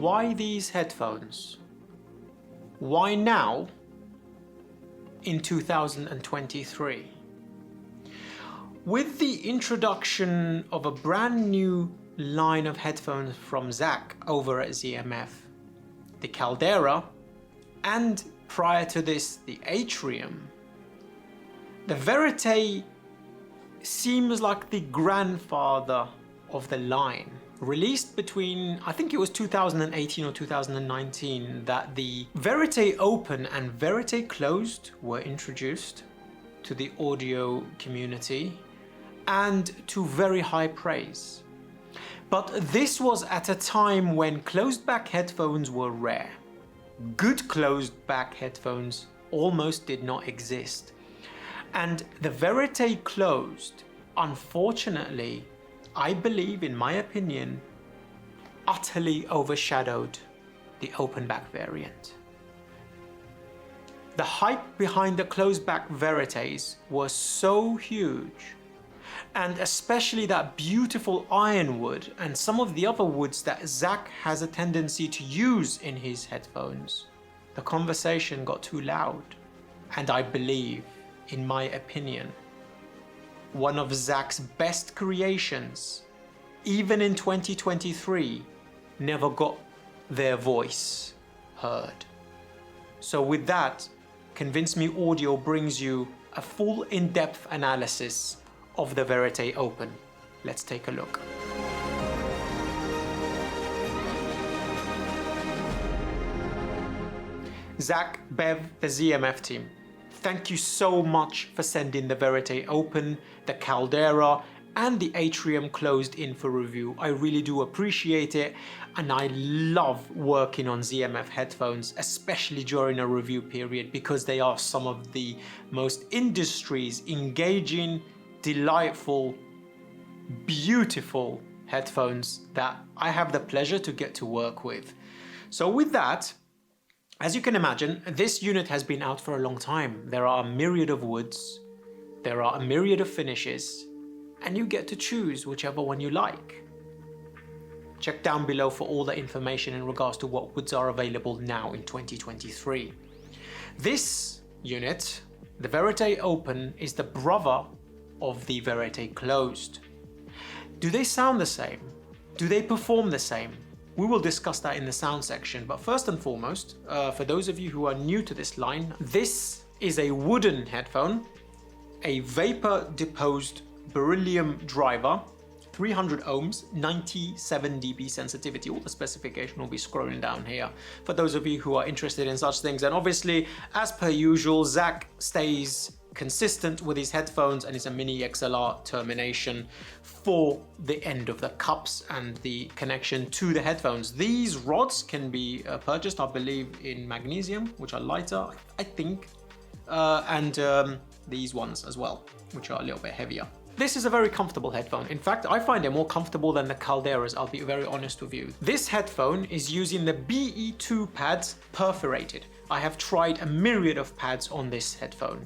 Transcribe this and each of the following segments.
why these headphones? Why now in 2023? With the introduction of a brand new line of headphones from Zach over at ZMF, the Caldera, and prior to this, the Atrium, the Verite seems like the grandfather of the line. Released between, I think it was 2018 or 2019, that the Verite Open and Verite Closed were introduced to the audio community and to very high praise. But this was at a time when closed back headphones were rare. Good closed back headphones almost did not exist. And the Verite Closed, unfortunately, I believe, in my opinion, utterly overshadowed the open back variant. The hype behind the closed back Verites was so huge, and especially that beautiful ironwood and some of the other woods that Zach has a tendency to use in his headphones, the conversation got too loud. And I believe, in my opinion, one of Zach's best creations, even in 2023, never got their voice heard. So with that, ConvinceMeAudio brings you a full in-depth analysis of the Verite Open. Let's take a look. Zach, Bev, the ZMF team, thank you so much for sending the Verite Open, the Caldera, and the Atrium Closed in for review. I really do appreciate it, and I love working on ZMF headphones, especially during a review period, because they are some of the most industry's engaging, delightful, beautiful headphones that I have the pleasure to get to work with. So with that, as you can imagine, this unit has been out for a long time. There are a myriad of woods, there are a myriad of finishes, and you get to choose whichever one you like. Check down below for all the information in regards to what woods are available now in 2023. This unit, the Verite Open, is the brother of the Verite Closed. Do they sound the same? Do they perform the same? We will discuss that in the sound section, but first and foremost, for those of you who are new to this line, this is a wooden headphone, a vapor deposed beryllium driver, 300 ohms, 97 dB sensitivity. All the specification will be scrolling down here for those of you who are interested in such things. And obviously, as per usual, Zach stays consistent with his headphones and is a mini XLR termination for the end of the cups and the connection to the headphones. These rods can be purchased, I believe, in magnesium, which are lighter, I think, and these ones as well, which are a little bit heavier. This is a very comfortable headphone. In fact, I find it more comfortable than the Calderas, I'll be very honest with you. This headphone is using the BE2 pads perforated. I have tried a myriad of pads on this headphone.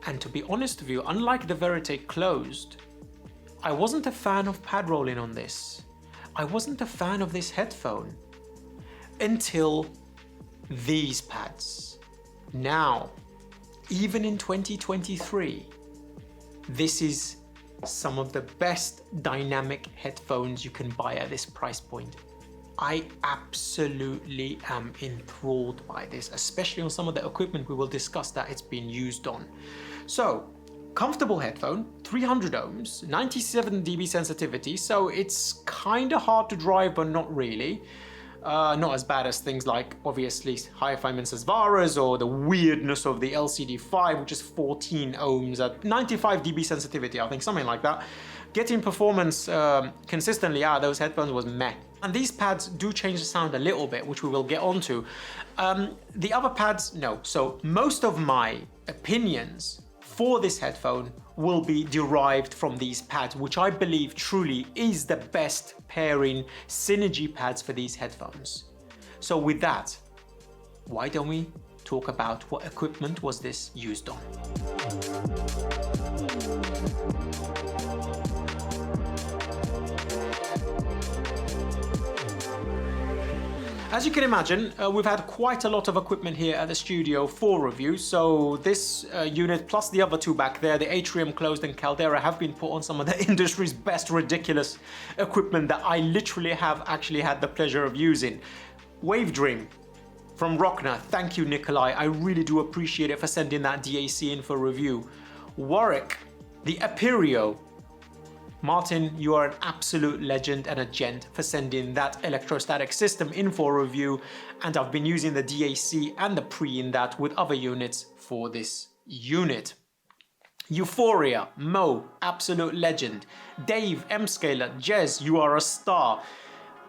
And to be honest with you, unlike the Verite Closed, I wasn't a fan of pad rolling on this. I wasn't a fan of this headphone until these pads. Now, even in 2023, this is some of the best dynamic headphones you can buy at this price point. I absolutely am enthralled by this, especially on some of the equipment we will discuss that it's been used on. So, comfortable headphone, 300 ohms, 97 dB sensitivity, so it's kind of hard to drive, but not really. Not as bad as things like, obviously, Hi-Fi Varas or the weirdness of the LCD5, which is 14 ohms at 95 dB sensitivity, I think, something like that. Getting performance consistently out of those headphones was meh. And these pads do change the sound a little bit, which we will get onto. The other pads, no. So most of my opinions for this headphone will be derived from these pads, which I believe truly is the best pairing synergy pads for these headphones. So with that, why don't we talk about what equipment was this used on? As you can imagine, we've had quite a lot of equipment here at the studio for review. So this unit plus the other two back there, the Atrium Closed and Caldera, have been put on some of the industry's best ridiculous equipment that I literally have actually had the pleasure of using. WaveDream from Rockna, thank you Nikolai, I really do appreciate it for sending that DAC in for review. Warwick, the Aperio. Martin, you are an absolute legend and a gent for sending that electrostatic system in for review, and I've been using the DAC and the pre in that with other units for this unit. Euphoria, Mo, absolute legend. Dave, M-Scaler, Jez, you are a star.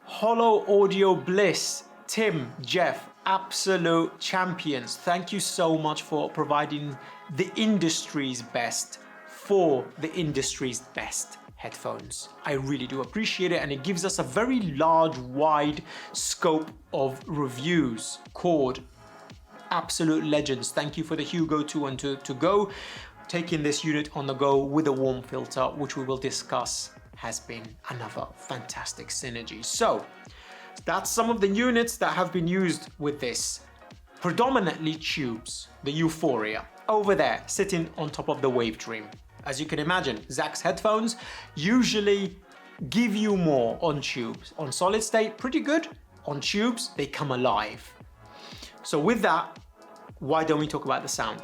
HoloAudio Bliss, Tim, Jeff, absolute champions. Thank you so much for providing the industry's best for the industry's best headphones. I really do appreciate it, and it gives us a very large, wide scope of reviews. Chord, absolute legends. Thank you for the Hugo 2 and 2 to go. Taking this unit on the go with a warm filter, which we will discuss, has been another fantastic synergy. So that's some of the units that have been used with this. Predominantly tubes, the Euphoria, over there, sitting on top of the WaveDream. As you can imagine, Zach's headphones usually give you more on tubes. On solid state, pretty good. On tubes, they come alive. So with that, why don't we talk about the sound?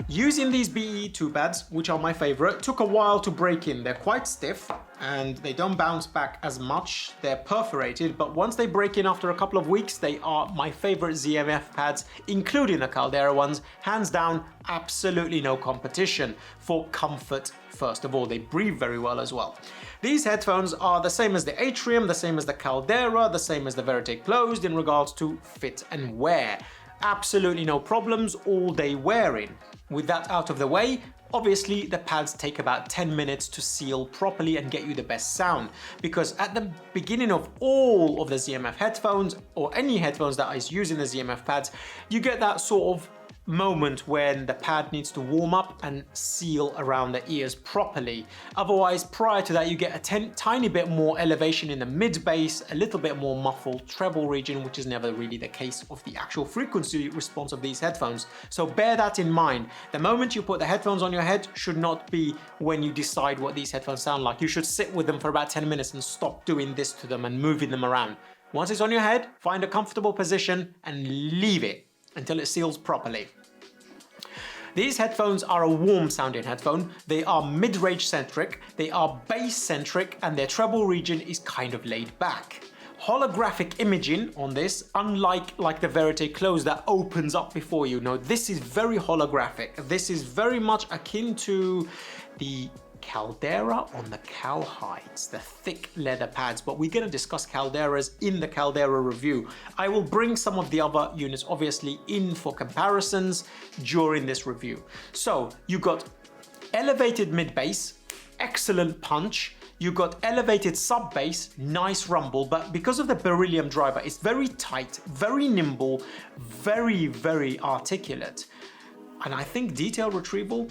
Using these BE2 pads, which are my favorite, took a while to break in. They're quite stiff and they don't bounce back as much. They're perforated, but once they break in after a couple of weeks, they are my favorite ZMF pads, including the Caldera ones. Hands down, absolutely no competition for comfort. First of all, they breathe very well as well. These headphones are the same as the Atrium, the same as the Caldera, the same as the Verite Closed in regards to fit and wear. Absolutely no problems all day wearing. With that out of the way, obviously the pads take about 10 minutes to seal properly and get you the best sound, because at the beginning of all of the ZMF headphones, or any headphones that is using the ZMF pads, you get that sort of moment when the pad needs to warm up and seal around the ears properly. Otherwise, prior to that, you get a tiny bit more elevation in the mid bass, a little bit more muffled treble region, which is never really the case of the actual frequency response of these headphones. So bear that in mind. The moment you put the headphones on your head should not be when you decide what these headphones sound like. You should sit with them for about 10 minutes and stop doing this to them and moving them around. Once it's on your head, find a comfortable position and leave it until it seals properly. These headphones are a warm sounding headphone. They are mid-range centric, they are bass centric, and their treble region is kind of laid back. Holographic imaging on this, unlike the Verite Closed that opens up before you. No, this is very holographic. This is very much akin to the Caldera on the cowhides, the thick leather pads, but we're going to discuss Calderas in the Caldera review. I will bring some of the other units obviously in for comparisons during this review. So you got elevated mid bass, excellent punch. You got elevated sub bass, nice rumble, but because of the beryllium driver, it's very tight, very nimble, very, very articulate. And I think detail retrieval,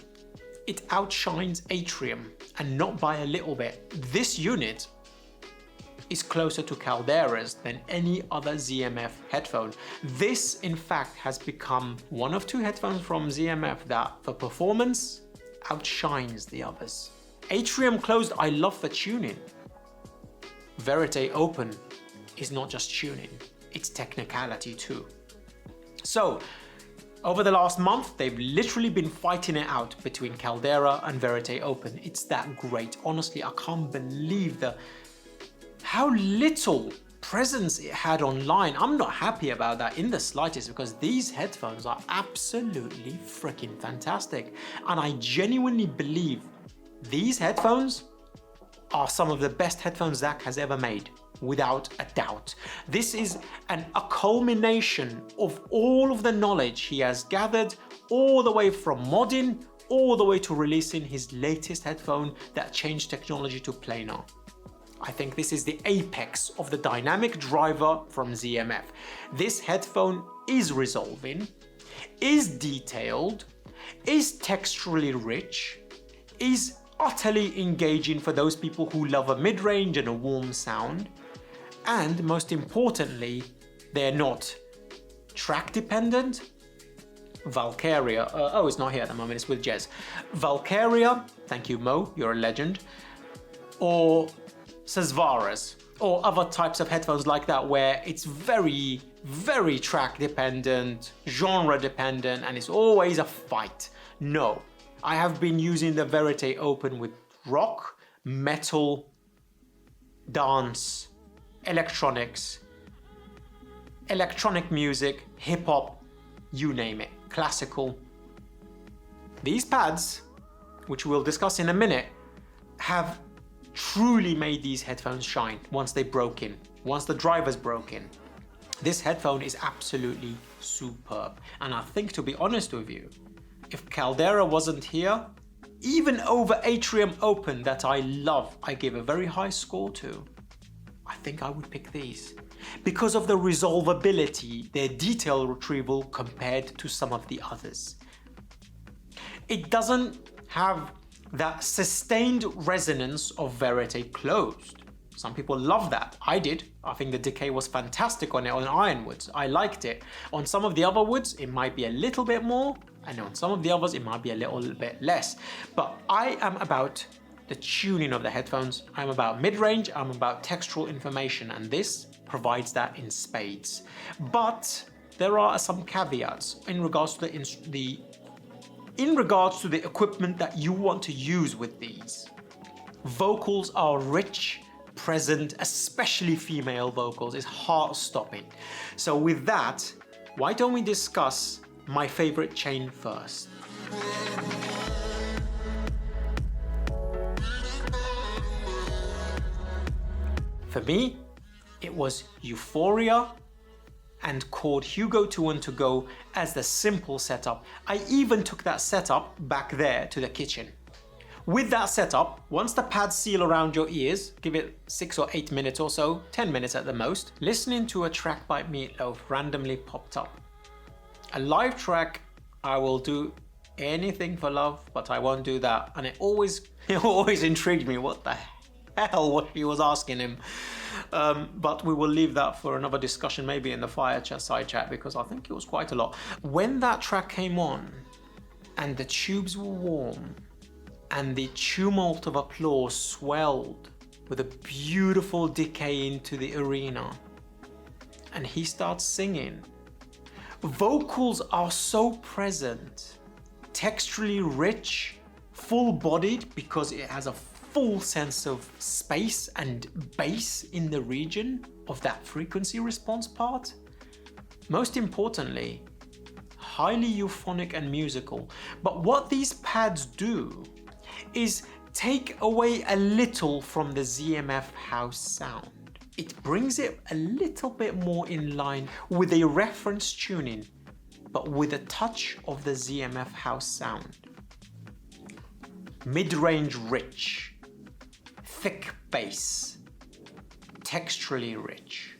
it outshines Atrium, and not by a little bit. This unit is closer to Calderas than any other ZMF headphone. This, in fact, has become one of two headphones from ZMF that, for performance, outshines the others. Atrium Closed, I love for tuning. Verite Open is not just tuning, it's technicality too. So, over the last month, they've literally been fighting it out between Caldera and Verite Open. It's that great. Honestly, I can't believe how little presence it had online. I'm not happy about that in the slightest, because these headphones are absolutely freaking fantastic. And I genuinely believe these headphones are some of the best headphones Zach has ever made, without a doubt. This is a culmination of all of the knowledge he has gathered, all the way from modding, all the way to releasing his latest headphone that changed technology to planar. I think this is the apex of the dynamic driver from ZMF. This headphone is resolving, is detailed, is texturally rich, is utterly engaging for those people who love a mid-range and a warm sound. And most importantly, they're not track dependent. Valkyria, oh, it's not here at the moment, it's with Jez. Valkyria, thank you Mo, you're a legend. Or Sesvaras, or other types of headphones like that where it's very, very track dependent, genre dependent, and it's always a fight. No, I have been using the Verite Open with rock, metal, dance, electronics, electronic music, hip hop, you name it, classical. These pads, which we'll discuss in a minute, have truly made these headphones shine once they broke in, once the drivers broke in. This headphone is absolutely superb. And I think, to be honest with you, if Caldera wasn't here, even over Atrium Open that I love, I give a very high score to, I think I would pick these. Because of the resolvability, their detail retrieval compared to some of the others. It doesn't have that sustained resonance of Verite Closed. Some people love that. I did. I think the decay was fantastic on it on Ironwoods. I liked it. On some of the other woods, it might be a little bit more, and on some of the others, it might be a little bit less. But I am about the tuning of the headphones. I'm about mid-range, I'm about textural information, and this provides that in spades. But there are some caveats in regards to the equipment that you want to use with these. Vocals are rich, present, especially female vocals, is heart-stopping. So with that, why don't we discuss my favorite chain first? For me, it was Euphoria and Chord Hugo 2-1 to go as the simple setup. I even took that setup back there to the kitchen. With that setup, once the pads seal around your ears, give it 6 or 8 minutes or so, 10 minutes at the most, listening to a track by Meatloaf randomly popped up. A live track, I will do anything for love, but I won't do that. And it always intrigued me, what the hell what he was asking him. But we will leave that for another discussion, maybe in the fire chat, side chat, because I think it was quite a lot. When that track came on and the tubes were warm and the tumult of applause swelled with a beautiful decay into the arena, and he starts singing, vocals are so present, texturally rich, full-bodied because it has a full sense of space and bass in the region of that frequency response part. Most importantly, highly euphonic and musical. But what these pads do is take away a little from the ZMF house sound. It brings it a little bit more in line with a reference tuning, but with a touch of the ZMF house sound. Mid-range rich, thick bass, texturally rich.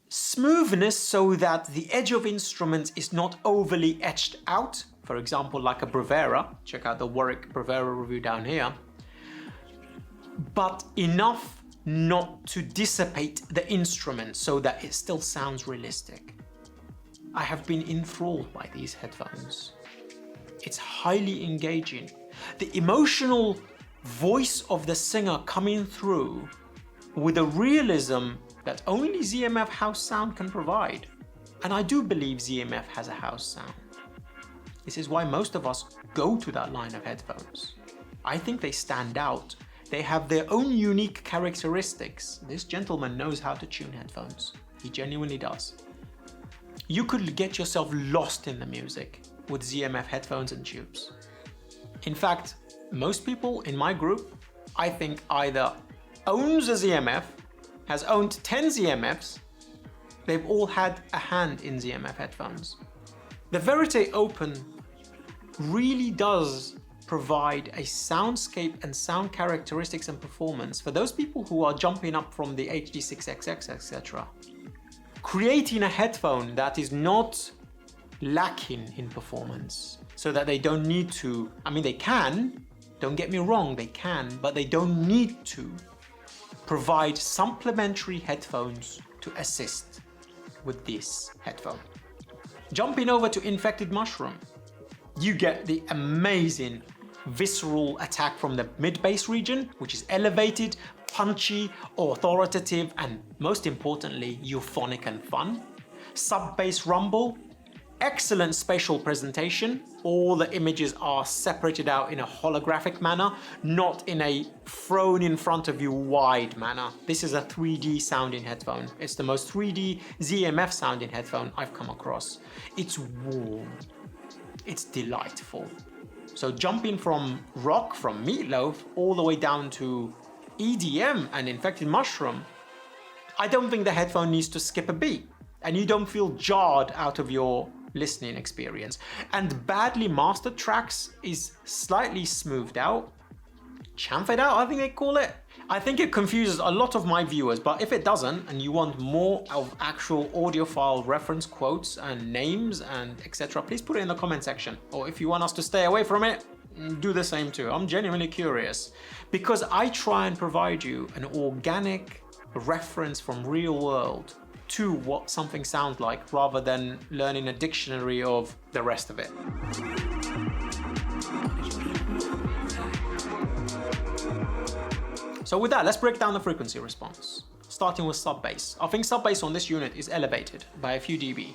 Smoothness so that the edge of instruments is not overly etched out, for example like a Bravera, check out the Warwick Bravera review down here, but enough not to dissipate the instrument so that it still sounds realistic. I have been enthralled by these headphones. It's highly engaging. The emotional voice of the singer coming through with a realism that only ZMF house sound can provide. And I do believe ZMF has a house sound. This is why most of us go to that line of headphones. I think they stand out. They have their own unique characteristics. This gentleman knows how to tune headphones. He genuinely does. You could get yourself lost in the music with ZMF headphones and tubes. In fact, most people in my group, I think, either owns a ZMF, has owned 10 ZMFs, they've all had a hand in ZMF headphones. The Verite Open really does provide a soundscape and sound characteristics and performance for those people who are jumping up from the HD6XX, etc. Creating a headphone that is not lacking in performance so that they don't need to, I mean they can, Don't get me wrong, they can, but they don't need to provide supplementary headphones to assist with this headphone. Jumping over to Infected Mushroom, you get the amazing visceral attack from the mid-bass region, which is elevated, punchy, authoritative, and most importantly, euphonic and fun. Sub-bass rumble, excellent spatial presentation. All the images are separated out in a holographic manner, not in a thrown in front of you wide manner. This is a 3D sounding headphone. It's the most 3D ZMF sounding headphone I've come across. It's warm, it's delightful. So jumping from rock, from Meatloaf, all the way down to EDM and Infected Mushroom, I don't think the headphone needs to skip a beat, and you don't feel jarred out of your listening experience. And badly mastered tracks is slightly smoothed out, chamfered out, I think they call it. I think it confuses a lot of my viewers, but if it doesn't, and you want more of actual audiophile reference quotes and names and etc., please put it in the comment section. Or if you want us to stay away from it, do the same too. I'm genuinely curious, because I try and provide you an organic reference from real world to what something sounds like, rather than learning a dictionary of the rest of it. So with that, let's break down the frequency response. Starting with sub-bass. I think sub-bass on this unit is elevated by a few dB.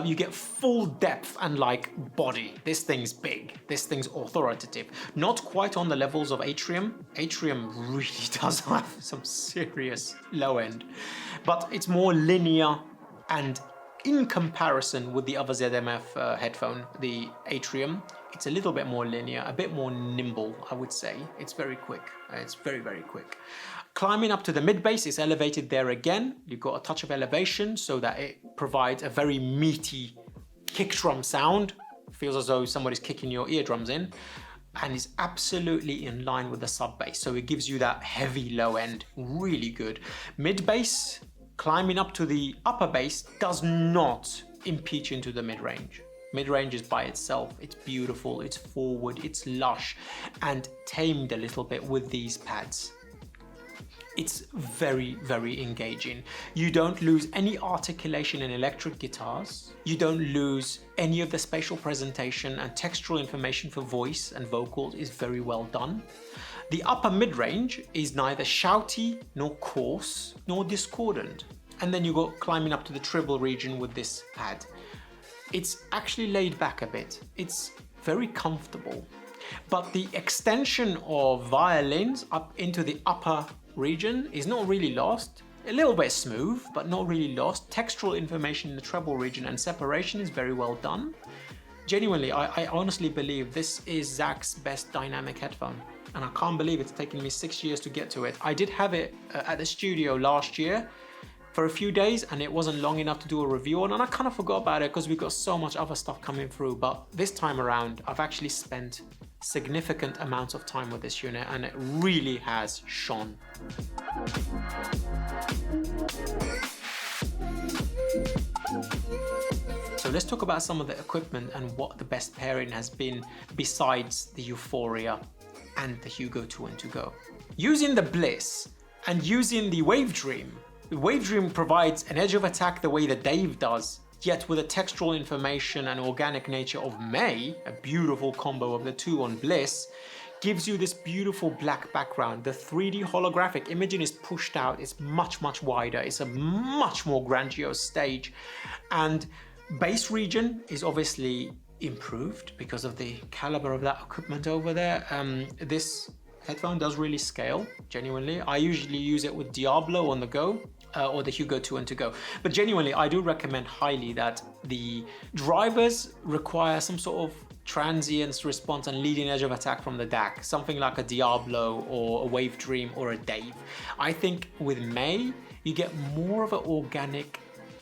You get full depth and like body. This thing's big. This thing's authoritative. Not quite on the levels of Atrium. Atrium really does have some serious low end. But it's more linear, and in comparison with the other ZMF headphone, the Atrium, it's a little bit more linear, a bit more nimble, I would say. It's very quick. It's very, very quick. Climbing up to the mid-bass is elevated there again. You've got a touch of elevation so that it provides a very meaty kick drum sound. Feels as though somebody's kicking your eardrums in. And is absolutely in line with the sub-bass. So it gives you that heavy low end, really good. Mid-bass, climbing up to the upper bass, does not impeach into the mid-range. Mid-range is by itself, it's beautiful, it's forward, it's lush, and tamed a little bit with these pads. It's very, very engaging. You don't lose any articulation in electric guitars. You don't lose any of the spatial presentation, and textural information for voice and vocals is very well done. The upper mid-range is neither shouty, nor coarse, nor discordant. And then you go climbing up to the treble region with this pad. It's actually laid back a bit. It's very comfortable. But the extension of violins up into the upper region is not really lost. A little bit smooth, but not really lost. Textural information in the treble region and separation is very well done. Genuinely, I honestly believe this is Zach's best dynamic headphone. And I can't believe it's taken me 6 years to get to it. I did have it at the studio last year for a few days, and it wasn't long enough to do a review on, and I kind of forgot about it because we've got so much other stuff coming through. But this time around, I've actually spent significant amounts of time with this unit, and it really has shone. So let's talk about some of the equipment and what the best pairing has been besides the Euphoria and the Hugo 2 and 2 Go. Using the Bliss and using the WaveDream, the WaveDream provides an edge of attack the way that Dave does, yet with the textural information and organic nature of May, a beautiful combo of the two on Bliss, gives you this beautiful black background. The 3D holographic imaging is pushed out, it's much, much wider, it's a much more grandiose stage. And bass region is obviously improved because of the caliber of that equipment over there. This headphone does really scale, genuinely. I usually use it with Diablo on the go, or the Hugo 2 and 2 Go. But genuinely, I do recommend highly that the drivers require some sort of transience response and leading edge of attack from the DAC, something like a Diablo or a WaveDream or a Dave. I think with May, you get more of an organic,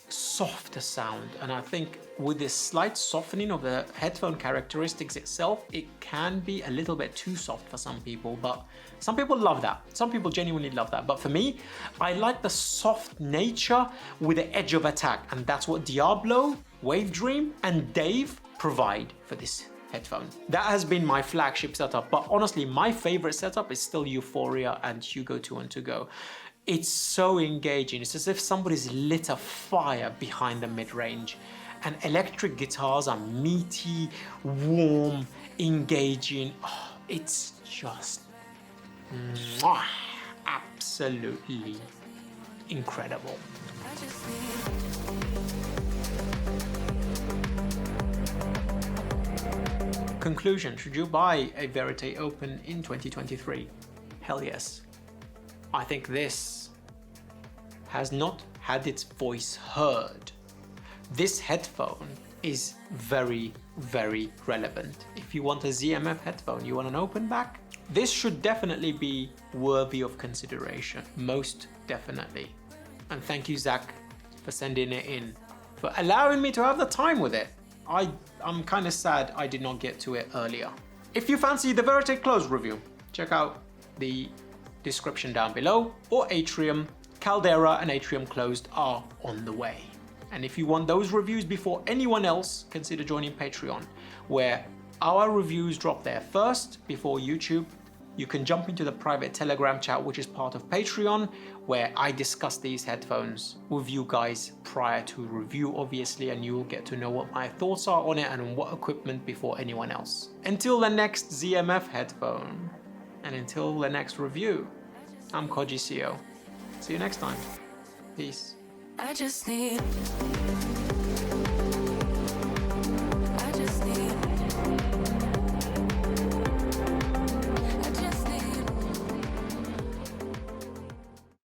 softer sound, and I think with this slight softening of the headphone characteristics itself, it can be a little bit too soft for some people, but some people love that. Some people genuinely love that. But for me, I like the soft nature with the edge of attack, and that's what Diablo, WaveDream, and Dave provide for this headphone. That has been my flagship setup, but honestly, my favorite setup is still Euphoria and Hugo 2 and 2 Go. It's so engaging. It's as if somebody's lit a fire behind the mid-range. And electric guitars are meaty, warm, engaging. Oh, it's just absolutely incredible. Conclusion, should you buy a Verite Open in 2023? Hell yes. I think this has not had its voice heard. This headphone is very, very relevant. If you want a ZMF headphone, you want an open back, this should definitely be worthy of consideration, most definitely. And thank you, Zach, for sending it in, for allowing me to have the time with it. I'm kind of sad I did not get to it earlier. If you fancy the Verite Closed review, check out the description down below, or Atrium. Caldera and Atrium Closed are on the way. And if you want those reviews before anyone else, consider joining Patreon, where our reviews drop there first before YouTube. You can jump into the private Telegram chat, which is part of Patreon, where I discuss these headphones with you guys prior to review, obviously, and you'll get to know what my thoughts are on it and what equipment before anyone else. Until the next ZMF headphone, and until the next review, I'm Koji CEO. See you next time. Peace. I just need